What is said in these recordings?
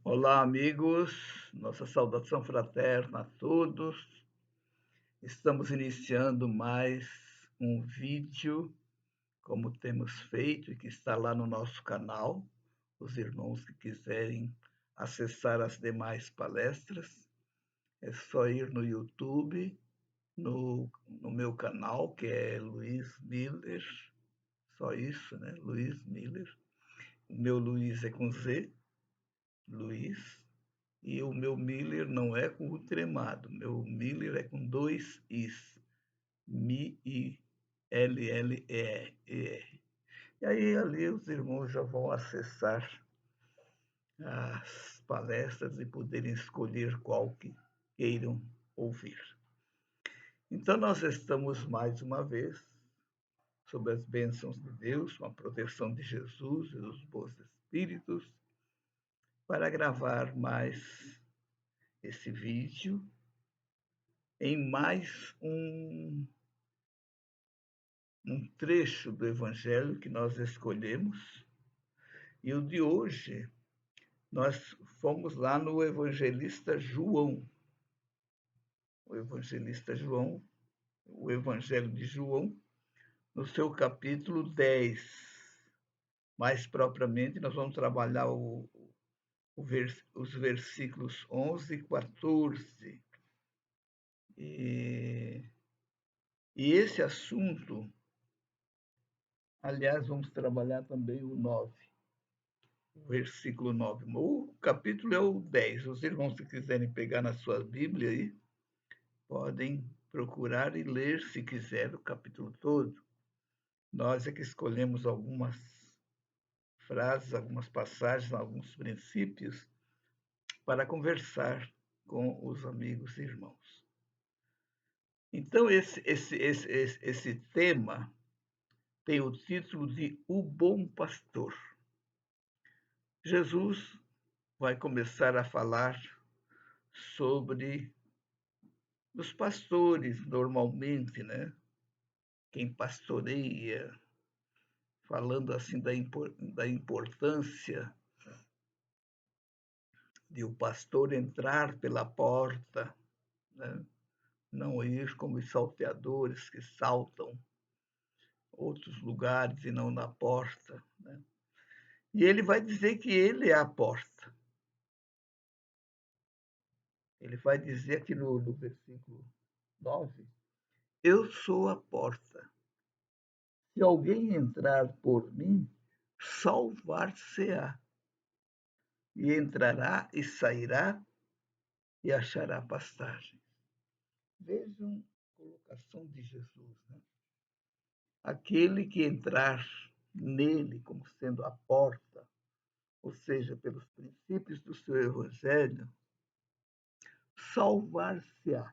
Olá, amigos, nossa saudação fraterna a todos. Estamos iniciando mais um vídeo, como temos feito e que está lá no nosso canal. Os irmãos que quiserem acessar as demais palestras, é só ir no YouTube, no meu canal, que é Luiz Miller, só isso, né? Luiz Miller. O meu Luiz é com Z, Luiz. E o meu Miller não é com o tremado, meu Miller é com dois Is, M-I-L-L-E-R. E aí ali os irmãos já vão acessar as palestras e poderem escolher qual que queiram ouvir. Então nós estamos mais uma vez sob as bênçãos de Deus, com a proteção de Jesus e dos bons espíritos, para gravar mais esse vídeo em mais um trecho do Evangelho que nós escolhemos. E o de hoje, nós fomos lá no evangelista João. O evangelista João, o Evangelho de João, no seu capítulo 10. Mais propriamente, nós vamos trabalhar os versículos 11 e 14. E esse assunto, aliás, vamos trabalhar também o 9. Versículo 9. O capítulo é o 10. Os irmãos, se quiserem pegar na sua Bíblia aí, podem procurar e ler, se quiser, o capítulo todo. Nós é que escolhemos algumas frases, algumas passagens, alguns princípios para conversar com os amigos e irmãos. Então, esse tema tem o título de O Bom Pastor. Jesus vai começar a falar sobre os pastores, normalmente, né? Quem pastoreia, falando assim da importância de o pastor entrar pela porta, né? Não ir como os salteadores que saltam outros lugares e não na porta, né? E ele vai dizer que ele é a porta. Ele vai dizer aqui no versículo 9: Eu sou a porta. Se alguém entrar por mim, salvar-se-á, e entrará e sairá e achará pastagem. Vejam a colocação de Jesus, né? Aquele que entrar nele como sendo a porta, ou seja, pelos princípios do seu evangelho, salvar-se-á.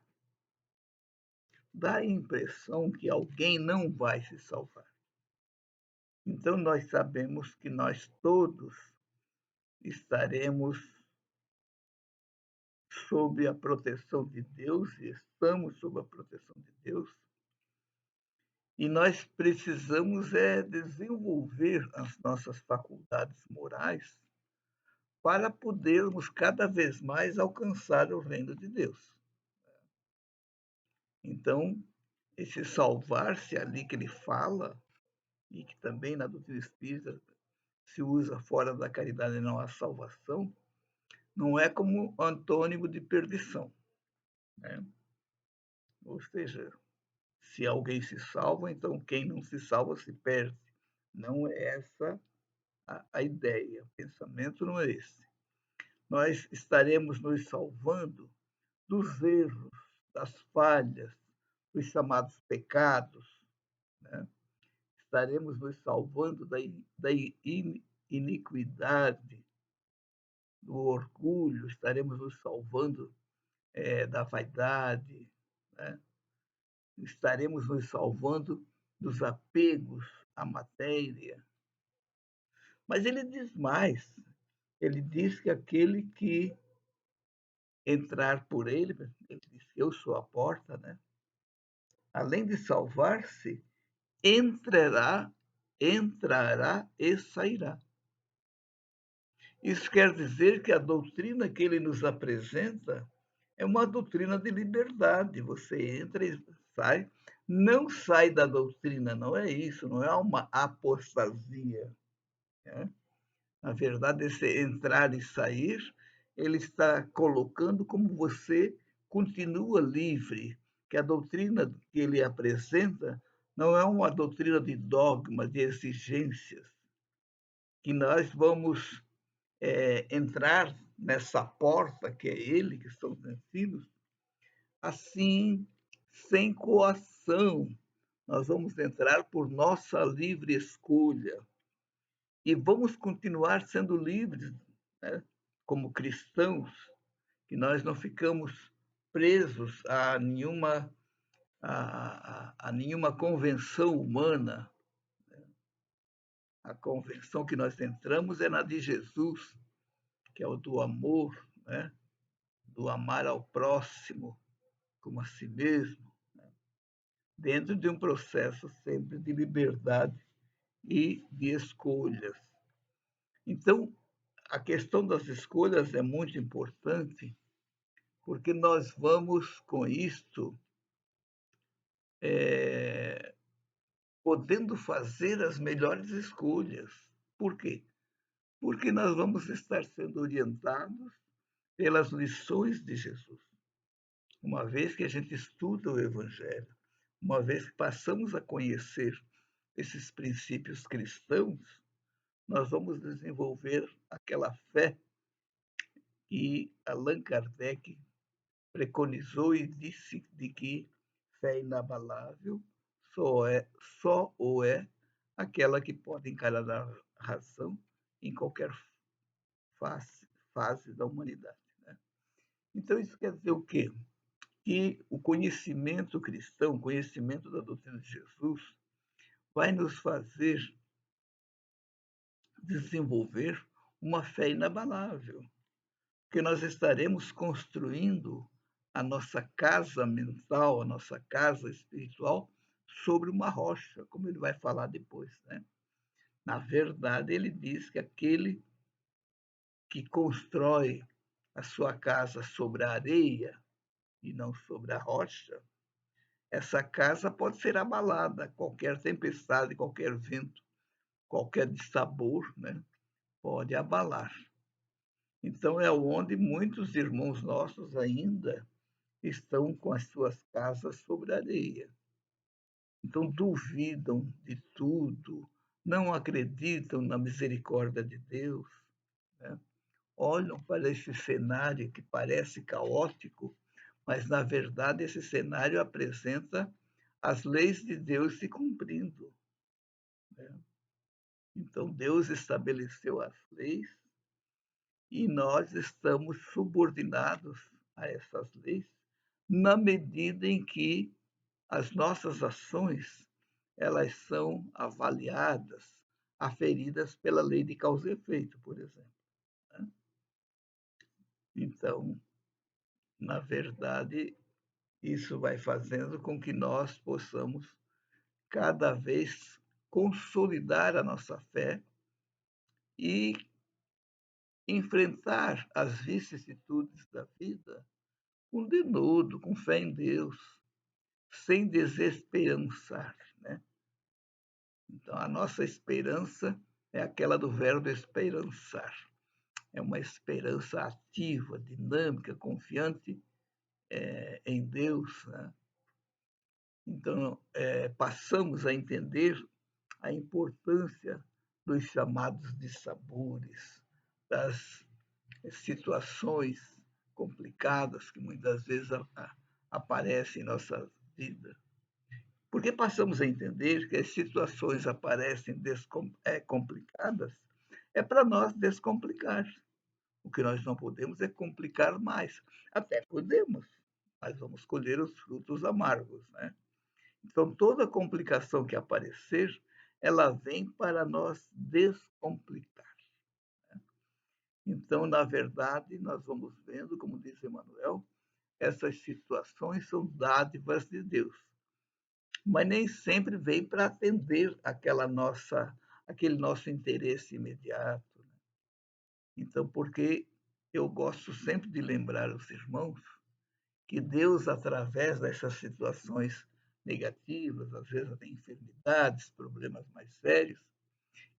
Dá a impressão que alguém não vai se salvar. Então nós sabemos que nós todos estaremos sob a proteção de Deus, e estamos sob a proteção de Deus, e nós precisamos desenvolver as nossas faculdades morais para podermos cada vez mais alcançar o reino de Deus. Então, esse salvar-se ali que ele fala, e que também na doutrina espírita se usa fora da caridade e não a salvação, não é como antônimo de perdição, né? Ou seja, se alguém se salva, então quem não se salva se perde. Não é essa a ideia, o pensamento não é esse. Nós estaremos nos salvando dos erros, das falhas, dos chamados pecados, né? Estaremos nos salvando da iniquidade, do orgulho, estaremos nos salvando da vaidade, né? Estaremos nos salvando dos apegos à matéria. Mas ele diz mais, ele diz que aquele que entrar por ele, ele diz, eu sou a porta, né? Além de salvar-se, entrará e sairá. Isso quer dizer que a doutrina que ele nos apresenta é uma doutrina de liberdade. Você entra e sai, não sai da doutrina, não é isso, não é uma apostasia, né? Na verdade, esse entrar e sair, ele está colocando como você continua livre, que a doutrina que ele apresenta não é uma doutrina de dogma, de exigências, que nós vamos entrar nessa porta que é ele, que são os ensinos, assim, sem coação. Nós vamos entrar por nossa livre escolha e vamos continuar sendo livres, né, como cristãos, que nós não ficamos presos a nenhuma convenção humana. A convenção que nós entramos é na de Jesus, que é o do amor, né? Do amar ao próximo como a si mesmo, dentro de um processo sempre de liberdade e de escolhas. Então, a questão das escolhas é muito importante, porque nós vamos, com isto, podendo fazer as melhores escolhas. Por quê? Porque nós vamos estar sendo orientados pelas lições de Jesus. Uma vez que a gente estuda o Evangelho, uma vez que passamos a conhecer esses princípios cristãos, nós vamos desenvolver aquela fé que Allan Kardec preconizou e disse de que fé inabalável só ou é aquela que pode encarar a razão em qualquer fase, fase da humanidade. Né? Então, isso quer dizer o quê? Que o conhecimento cristão, o conhecimento da doutrina de Jesus, vai nos fazer desenvolver uma fé inabalável, porque nós estaremos construindo a nossa casa mental, a nossa casa espiritual sobre uma rocha, como ele vai falar depois, né? Na verdade, ele diz que aquele que constrói a sua casa sobre a areia e não sobre a rocha, essa casa pode ser abalada, qualquer tempestade, qualquer vento, qualquer dissabor, né, pode abalar. Então é onde muitos irmãos nossos ainda estão com as suas casas sobre areia. Então duvidam de tudo, não acreditam na misericórdia de Deus, né? Olham para esse cenário que parece caótico, mas na verdade esse cenário apresenta as leis de Deus se cumprindo, né? Então Deus estabeleceu as leis e nós estamos subordinados a essas leis na medida em que as nossas ações elas são avaliadas, aferidas pela lei de causa e efeito, por exemplo, né? Então, na verdade, isso vai fazendo com que nós possamos cada vez consolidar a nossa fé e enfrentar as vicissitudes da vida com denodo, com fé em Deus, sem desesperançar, né? Então, a nossa esperança é aquela do verbo esperançar. É uma esperança ativa, dinâmica, confiante em Deus, né? Então, passamos a entender a importância dos chamados dissabores, das situações complicadas que muitas vezes aparecem em nossa vida. Porque passamos a entender que as situações aparecem complicadas, é para nós descomplicar. O que nós não podemos é complicar mais. Até podemos, mas vamos colher os frutos amargos, né? Então, toda complicação que aparecer, ela vem para nós descomplicar. Então, na verdade, nós vamos vendo, como diz Emmanuel, essas situações são dádivas de Deus, mas nem sempre vem para atender aquele nosso interesse imediato. Então, porque eu gosto sempre de lembrar os irmãos que Deus, através dessas situações negativas, às vezes até enfermidades, problemas mais sérios,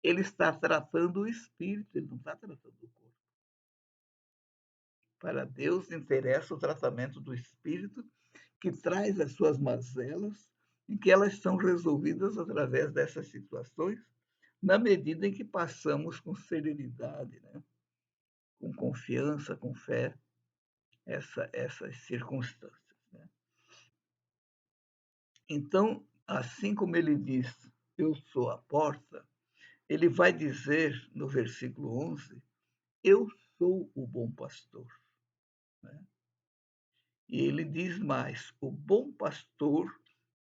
ele está tratando o espírito, ele não está tratando o corpo. Para Deus interessa o tratamento do espírito, que traz as suas mazelas e que elas são resolvidas através dessas situações, na medida em que passamos com serenidade, né? Com confiança, com fé, essas circunstâncias. Né? Então, assim como ele diz, eu sou a porta, ele vai dizer no versículo 11, eu sou o bom pastor. Né? E ele diz mais, o bom pastor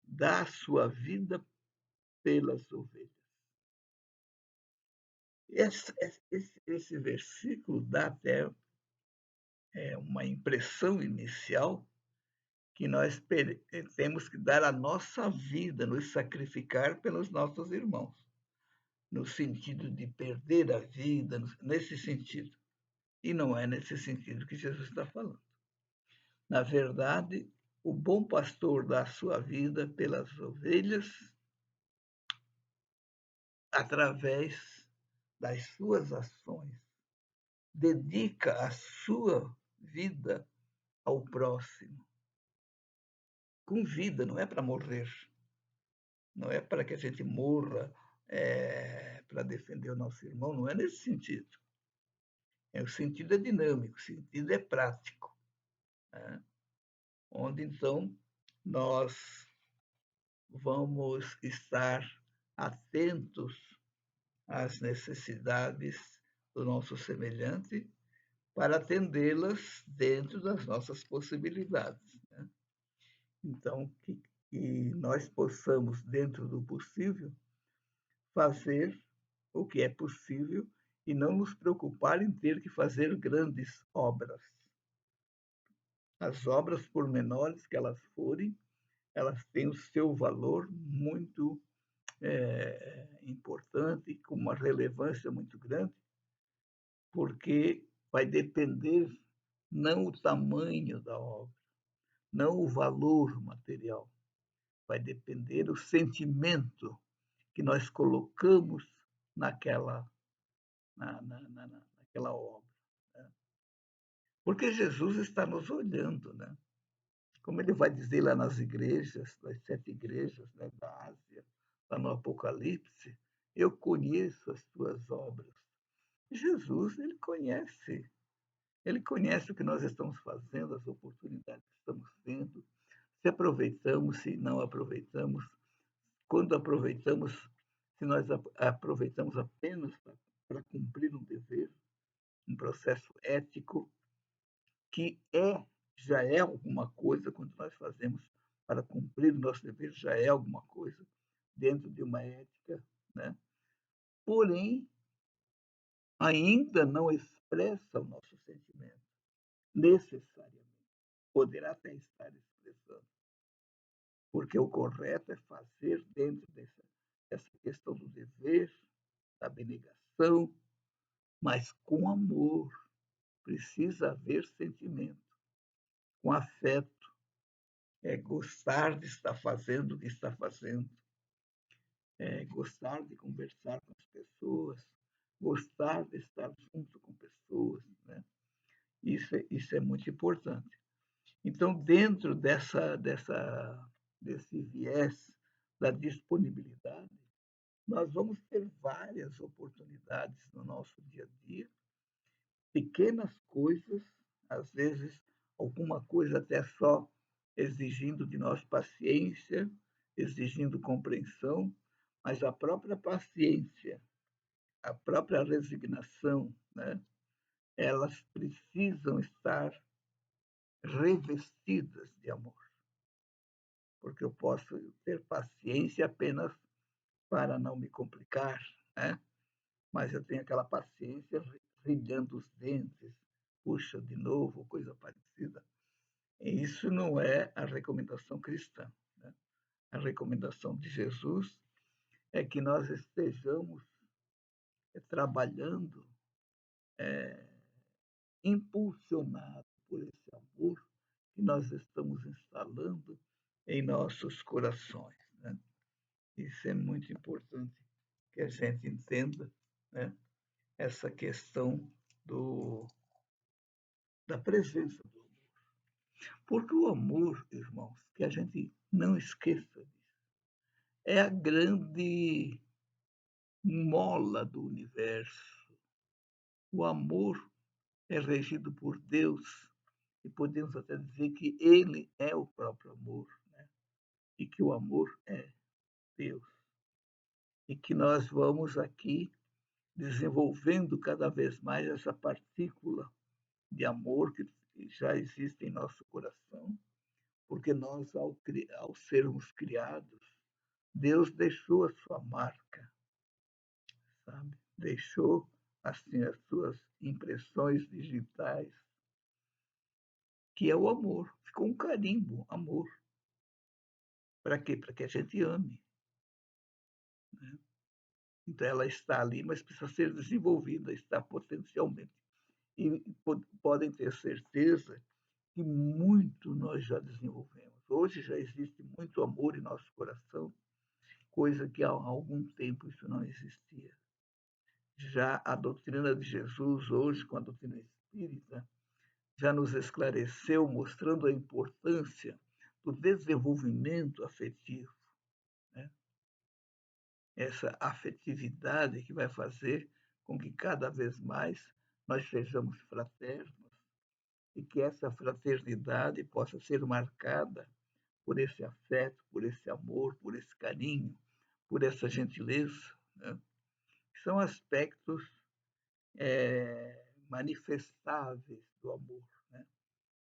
dá a sua vida pelas ovelhas. Esse versículo dá até uma impressão inicial que nós temos que dar a nossa vida, nos sacrificar pelos nossos irmãos, no sentido de perder a vida, nesse sentido. E não é nesse sentido que Jesus está falando. Na verdade, o bom pastor dá a sua vida pelas ovelhas através das suas ações, dedica a sua vida ao próximo. Com vida, não é para morrer, não é para que a gente morra para defender o nosso irmão, não é nesse sentido. O sentido é dinâmico, o sentido é prático, né? Onde então nós vamos estar atentos às necessidades do nosso semelhante para atendê-las dentro das nossas possibilidades. Né? Então, que nós possamos, dentro do possível, fazer o que é possível e não nos preocupar em ter que fazer grandes obras. As obras, por menores que elas forem, elas têm o seu valor muito importante, com uma relevância muito grande, porque vai depender não o tamanho da obra, não o valor material, vai depender o sentimento que nós colocamos naquela, naquela obra. Né? Porque Jesus está nos olhando, né? Como ele vai dizer lá nas igrejas, nas 7 igrejas, né, da Ásia, lá no Apocalipse, eu conheço as tuas obras. Jesus, ele conhece o que nós estamos fazendo, as oportunidades que estamos tendo, se aproveitamos, se não aproveitamos, quando aproveitamos, se nós aproveitamos apenas para cumprir um dever, um processo ético, que já é alguma coisa quando nós fazemos para cumprir o nosso dever, já é alguma coisa dentro de uma ética, né? Porém, ainda não expressa o nosso sentimento, necessariamente. Poderá até estar expressando, porque o correto é fazer dentro dessa questão do dever, da abnegação, mas com amor. Precisa haver sentimento, com afeto, gostar de estar fazendo o que está fazendo, gostar de conversar com as pessoas, gostar de estar junto com pessoas. Né? Isso é muito importante. Então, dentro desse viés da disponibilidade, nós vamos ter várias oportunidades no nosso dia a dia, pequenas coisas, às vezes alguma coisa até só exigindo de nós paciência, exigindo compreensão, mas a própria paciência, a própria resignação, né, elas precisam estar revestidas de amor, porque eu posso ter paciência apenas para não me complicar, né? Mas eu tenho aquela paciência brilhando os dentes, puxa de novo, coisa parecida. E isso não é a recomendação cristã. Né? A recomendação de Jesus é que nós estejamos trabalhando impulsionado por esse amor que nós estamos instalando em nossos corações, né? Isso é muito importante que a gente entenda, né? Essa questão do, da presença do amor. Porque o amor, irmãos, que a gente não esqueça disso, é a grande mola do universo. O amor é regido por Deus e podemos até dizer que ele é o próprio amor, né? E que o amor é Deus. E que nós vamos aqui desenvolvendo cada vez mais essa partícula de amor que já existe em nosso coração, porque nós, ao sermos criados, Deus deixou a sua marca, sabe? Deixou assim as suas impressões digitais, que é o amor. Ficou um carimbo, amor. Para quê? Para que a gente ame, né? Então ela está ali, mas precisa ser desenvolvida, está potencialmente. E podem ter certeza que muito nós já desenvolvemos. Hoje já existe muito amor em nosso coração, coisa que há algum tempo isso não existia. Já a doutrina de Jesus, hoje, com a doutrina espírita, já nos esclareceu, mostrando a importância do desenvolvimento afetivo, né? Essa afetividade que vai fazer com que cada vez mais nós sejamos fraternos e que essa fraternidade possa ser marcada por esse afeto, por esse amor, por esse carinho, por essa gentileza, né? São aspectos manifestáveis do amor, né?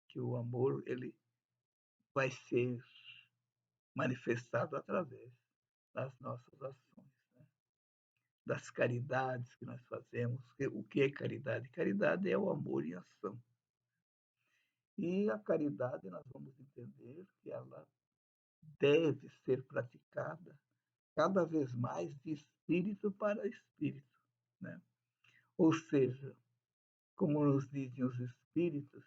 Que o amor ele vai ser manifestado através das nossas ações, né? Das caridades que nós fazemos. O que é caridade? Caridade é o amor em ação. E a caridade, nós vamos entender que ela deve ser praticada cada vez mais de espírito para espírito, né? Ou seja, como nos dizem os espíritos,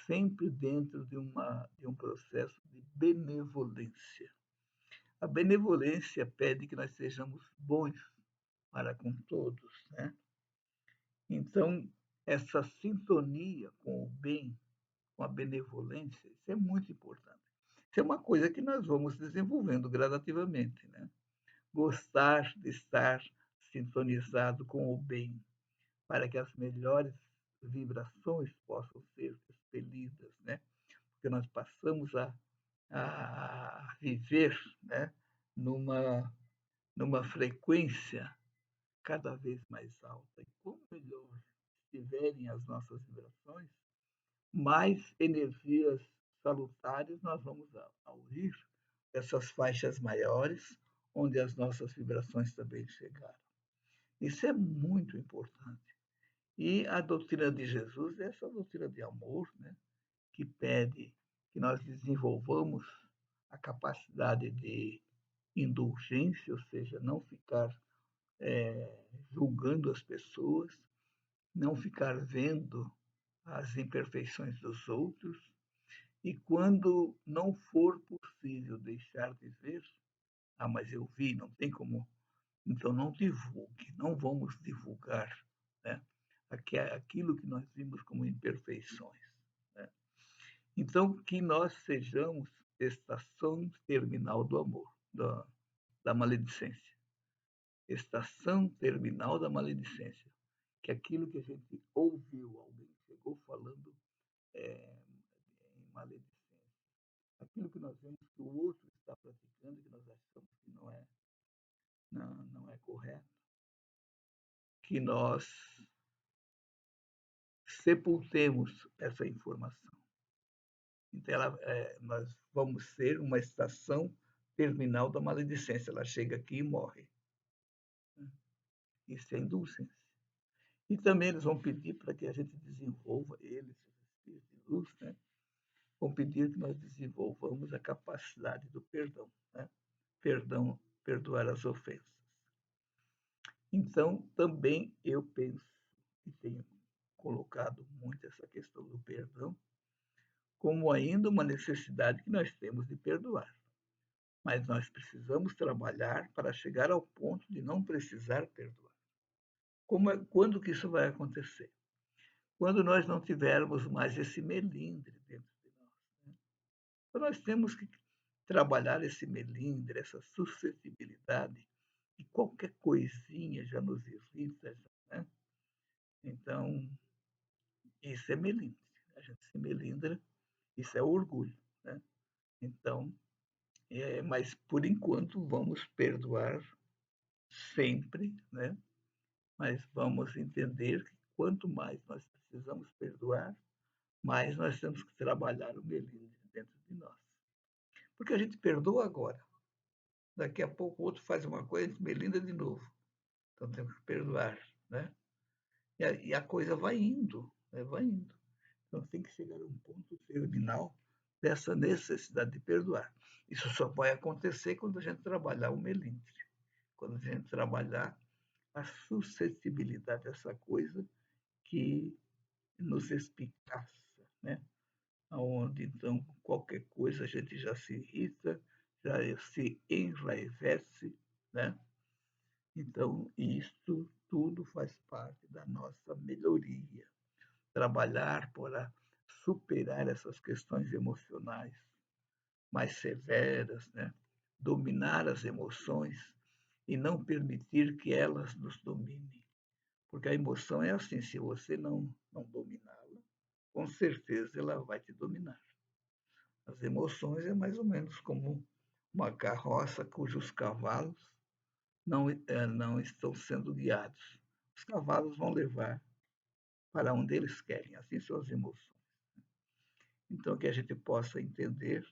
sempre dentro de um processo de benevolência. A benevolência pede que nós sejamos bons para com todos, né? Então, essa sintonia com o bem, com a benevolência, isso é muito importante. Isso é uma coisa que nós vamos desenvolvendo gradativamente, né? Gostar de estar sintonizado com o bem, para que as melhores vibrações possam ser expelidas, né? Porque nós passamos a viver, né? numa frequência cada vez mais alta. E quanto melhor estiverem as nossas vibrações, mais energias salutares nós vamos aurir essas faixas maiores, onde as nossas vibrações também chegaram. Isso é muito importante. E a doutrina de Jesus é essa doutrina de amor, né, que pede que nós desenvolvamos a capacidade de indulgência, ou seja, não ficar julgando as pessoas, não ficar vendo as imperfeições dos outros, e quando não for possível deixar de ver, mas eu vi, não tem como, então não divulgue, não vamos divulgar, né, aquilo que nós vimos como imperfeições, né? Então, que nós sejamos estação terminal do amor, da maledicência. Estação terminal da maledicência. Que aquilo que a gente ouviu, alguém chegou falando em maledicência. Aquilo que nós vemos que o outro está praticando, que nós achamos que não é correto, que nós sepultemos essa informação. Então, nós vamos ser uma estação terminal da maledicência. Ela chega aqui e morre. Isso é indulgência. E também eles vão pedir para que a gente desenvolva, eles, os espíritos de luz, né? Vão pedir que nós desenvolvamos a capacidade do perdão, né? Perdão, perdoar as ofensas. Então, também eu penso e tenho colocado muito essa questão do perdão como ainda uma necessidade que nós temos de perdoar. Mas nós precisamos trabalhar para chegar ao ponto de não precisar perdoar. Quando que isso vai acontecer? Quando nós não tivermos mais esse melindre dentro de nós. Né? Então, nós temos que trabalhar esse melindre, essa suscetibilidade, que qualquer coisinha já nos irrita. Né? Então, isso é melindre. A gente se melindra, isso é orgulho. Né? Então, mas por enquanto vamos perdoar sempre, né? Mas vamos entender que quanto mais nós precisamos perdoar, mais nós temos que trabalhar o melindre dentro de nós. Porque a gente perdoa agora. Daqui a pouco o outro faz uma coisa, a gente melindra de novo. Então temos que perdoar, né? E a coisa vai indo, né? Vai indo. Então tem que chegar a um ponto terminal dessa necessidade de perdoar. Isso só vai acontecer quando a gente trabalhar o melindre, quando a gente trabalhar a suscetibilidade, essa coisa que nos espicaça, né? Onde então qualquer coisa a gente já se irrita, já se enraivece, né? Então, isto tudo faz parte da nossa melhoria. Trabalhar para superar essas questões emocionais mais severas, né? Dominar as emoções e não permitir que elas nos dominem. Porque a emoção é assim, se você não dominá-la, com certeza ela vai te dominar. As emoções é mais ou menos como uma carroça cujos cavalos não estão sendo guiados. Os cavalos vão levar para onde eles querem, assim são as emoções. Então, que a gente possa entender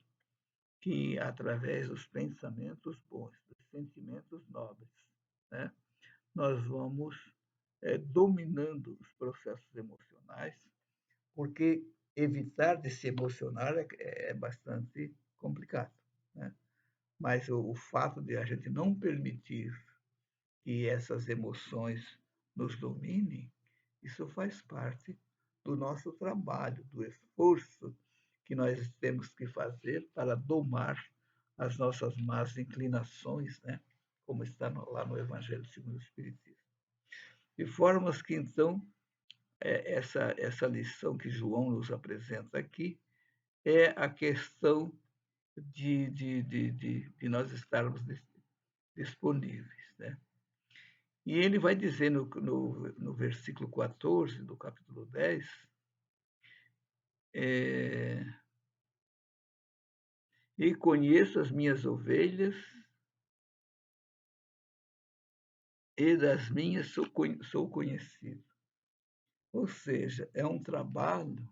que, através dos pensamentos bons, dos sentimentos nobres, né, nós vamos dominando os processos emocionais, porque evitar de se emocionar é bastante complicado. Né? Mas o fato de a gente não permitir que essas emoções nos dominem, isso faz parte do nosso trabalho, do esforço que nós temos que fazer para domar as nossas más inclinações, né? Como está lá no Evangelho segundo o Espiritismo. De formas que, então, essa lição que João nos apresenta aqui é a questão de nós estarmos disponíveis. Né? E ele vai dizer no versículo 14 do capítulo 10, e conheço as minhas ovelhas, e das minhas sou conhecido. Ou seja, é um trabalho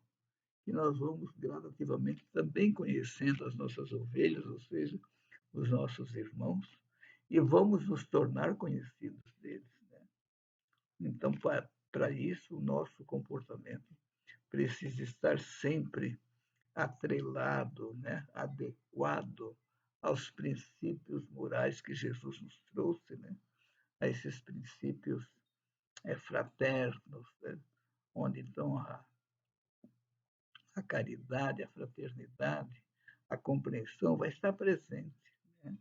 que nós vamos gradativamente também conhecendo as nossas ovelhas, ou seja, os nossos irmãos, e vamos nos tornar conhecidos deles. Né? Então, para isso, o nosso comportamento precisa estar sempre atrelado, né? Adequado aos princípios morais que Jesus nos trouxe, né? A esses princípios fraternos, né? Onde então a caridade, a fraternidade, a compreensão vai estar presente. Né?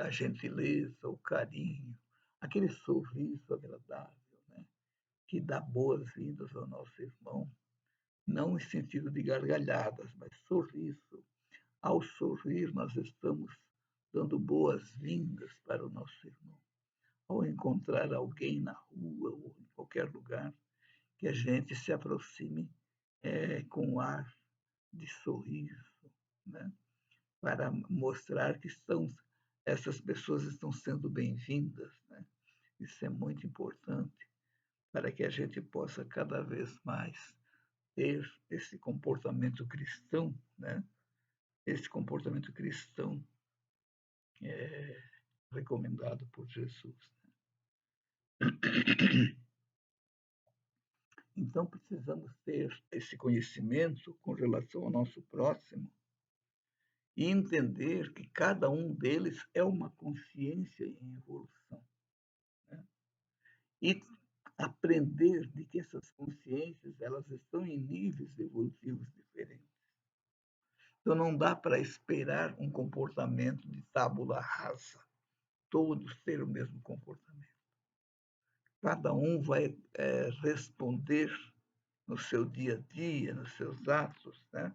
A gentileza, o carinho, aquele sorriso agradável, né? Que dá boas-vindas ao nosso irmão, não em sentido de gargalhadas, mas sorriso. Ao sorrir, nós estamos dando boas-vindas para o nosso irmão. Ao encontrar alguém na rua ou em qualquer lugar, que a gente se aproxime com um ar de sorriso, né? Para mostrar que essas pessoas estão sendo bem-vindas. Né? Isso é muito importante para que a gente possa cada vez mais ter esse comportamento cristão, né? Esse comportamento cristão recomendado por Jesus. Então, precisamos ter esse conhecimento com relação ao nosso próximo e entender que cada um deles é uma consciência em evolução. Né? E aprender de que essas consciências elas estão em níveis evolutivos diferentes. Então não dá para esperar um comportamento de tábula rasa, todos ter o mesmo comportamento. Cada um vai responder no seu dia a dia, nos seus atos, né?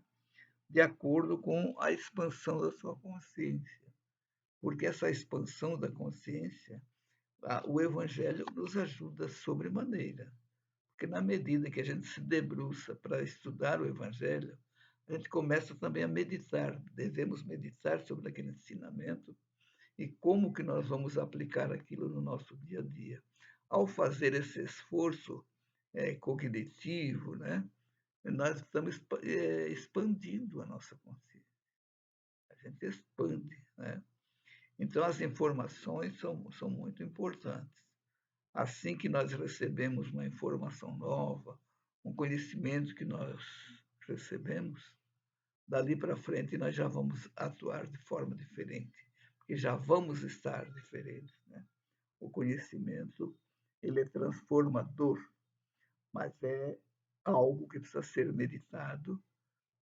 De acordo com a expansão da sua consciência. Porque essa expansão da consciência, o Evangelho nos ajuda sobremaneira. Porque na medida que a gente se debruça para estudar o Evangelho, a gente começa também a meditar. Devemos meditar sobre aquele ensinamento e como que nós vamos aplicar aquilo no nosso dia a dia. Ao fazer esse esforço cognitivo, né, nós estamos expandindo a nossa consciência. A gente expande, né? Então, as informações são muito importantes. Assim que nós recebemos uma informação nova, um conhecimento que nós recebemos, dali para frente nós já vamos atuar de forma diferente, porque já vamos estar diferentes, né? O conhecimento, ele é transformador, mas é algo que precisa ser meditado,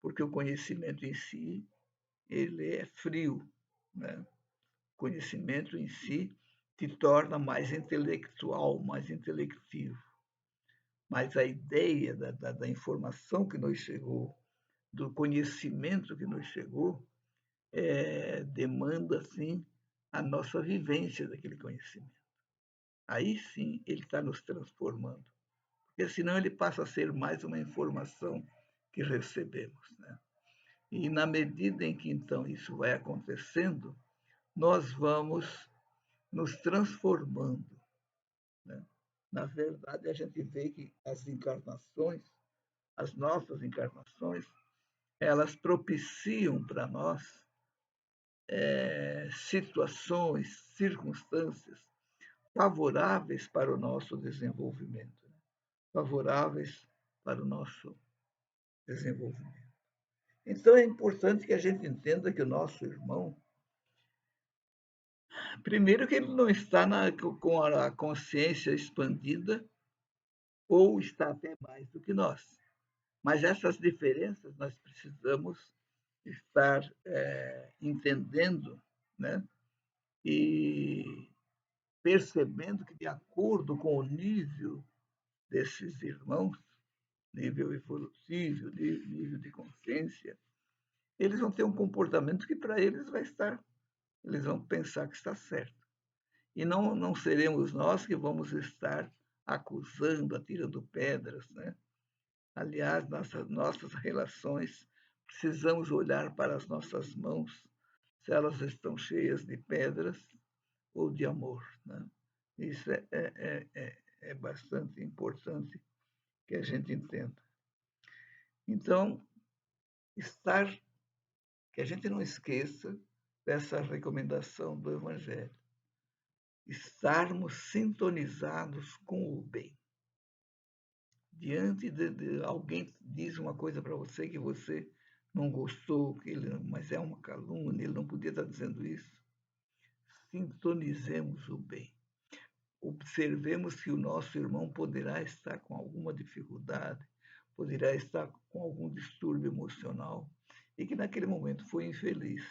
porque o conhecimento em si, ele é frio, né? O conhecimento em si te torna mais intelectual, mais intelectivo. Mas a ideia da informação que nos chegou, do conhecimento que nos chegou, demanda, sim, a nossa vivência daquele conhecimento. Aí sim ele está nos transformando, porque senão ele passa a ser mais uma informação que recebemos, né? E na medida em que então isso vai acontecendo, nós vamos nos transformando, né? Na verdade, a gente vê que as encarnações, as nossas encarnações, elas propiciam para nós situações, circunstâncias favoráveis para o nosso desenvolvimento, né? Favoráveis para o nosso desenvolvimento. Então é importante que a gente entenda que o nosso irmão, primeiro que ele não está com a consciência expandida ou está até mais do que nós. Mas essas diferenças nós precisamos estar entendendo, né? E percebendo que, de acordo com o nível desses irmãos, nível evolutivo, nível de consciência, eles vão ter um comportamento que para eles vai estar, eles vão pensar que está certo. E não seremos nós que vamos estar acusando, atirando pedras, né? Aliás, nossas relações, precisamos olhar para as nossas mãos, se elas estão cheias de pedras ou de amor, né? Isso é bastante importante que a gente entenda. Então, que a gente não esqueça dessa recomendação do Evangelho, estarmos sintonizados com o bem. Diante de alguém que diz uma coisa para você que você não gostou, mas é uma calúnia, ele não podia estar dizendo isso. Sintonizemos o bem. Observemos que o nosso irmão poderá estar com alguma dificuldade, poderá estar com algum distúrbio emocional e que naquele momento foi infeliz.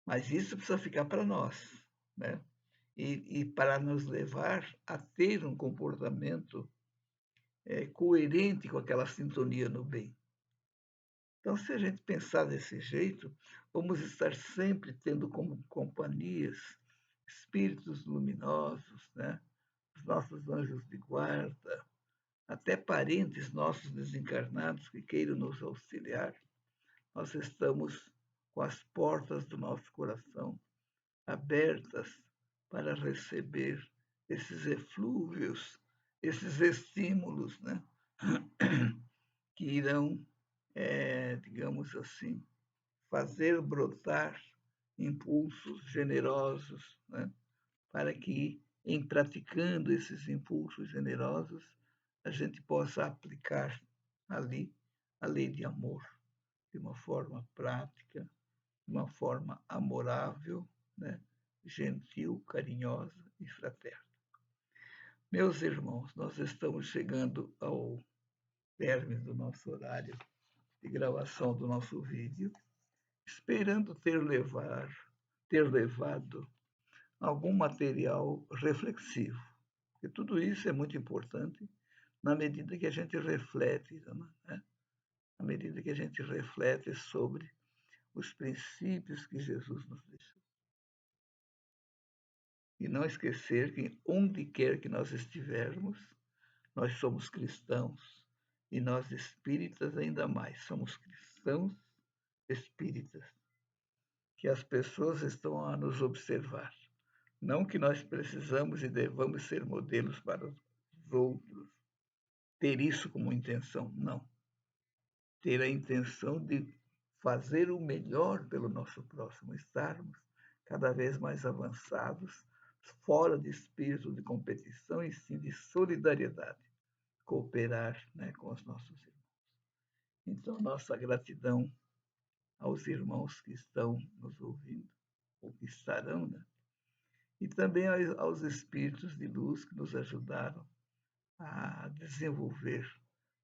Mas isso precisa ficar para nós, né? E para nos levar a ter um comportamento coerente com aquela sintonia no bem. Então, se a gente pensar desse jeito, vamos estar sempre tendo como companhias espíritos luminosos, né? Os nossos anjos de guarda, até parentes nossos desencarnados que queiram nos auxiliar. Nós estamos com as portas do nosso coração abertas para receber esses eflúvios, esses estímulos, né? Que irão, digamos assim, fazer brotar impulsos generosos, né? Para que, em praticando esses impulsos generosos, a gente possa aplicar ali a lei de amor de uma forma prática, de uma forma amorável, né? Gentil, carinhosa e fraterna. Meus irmãos, nós estamos chegando ao término do nosso horário de gravação do nosso vídeo, esperando ter levado algum material reflexivo. Porque tudo isso é muito importante na medida que a gente reflete, né? Na medida que a gente reflete sobre os princípios que Jesus nos deixou. E não esquecer que onde quer que nós estivermos, nós somos cristãos e nós espíritas ainda mais, somos cristãos espíritas, que as pessoas estão a nos observar. Não que nós precisamos e devamos ser modelos para os outros, ter isso como intenção, não. Ter a intenção de fazer o melhor pelo nosso próximo, estarmos cada vez mais avançados, fora de espírito de competição e sim de solidariedade, cooperar, né, com os nossos irmãos. Então, nossa gratidão aos irmãos que estão nos ouvindo, ou que estarão, né? E também aos espíritos de luz que nos ajudaram a desenvolver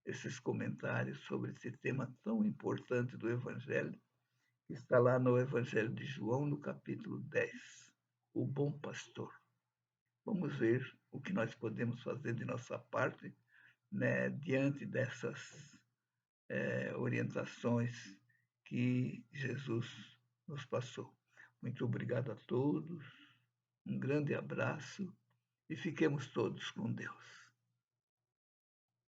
esses comentários sobre esse tema tão importante do Evangelho, que está lá no Evangelho de João, no capítulo 10, o bom pastor. Vamos ver o que nós podemos fazer de nossa parte, né, diante dessas orientações que Jesus nos passou. Muito obrigado a todos, um grande abraço e fiquemos todos com Deus.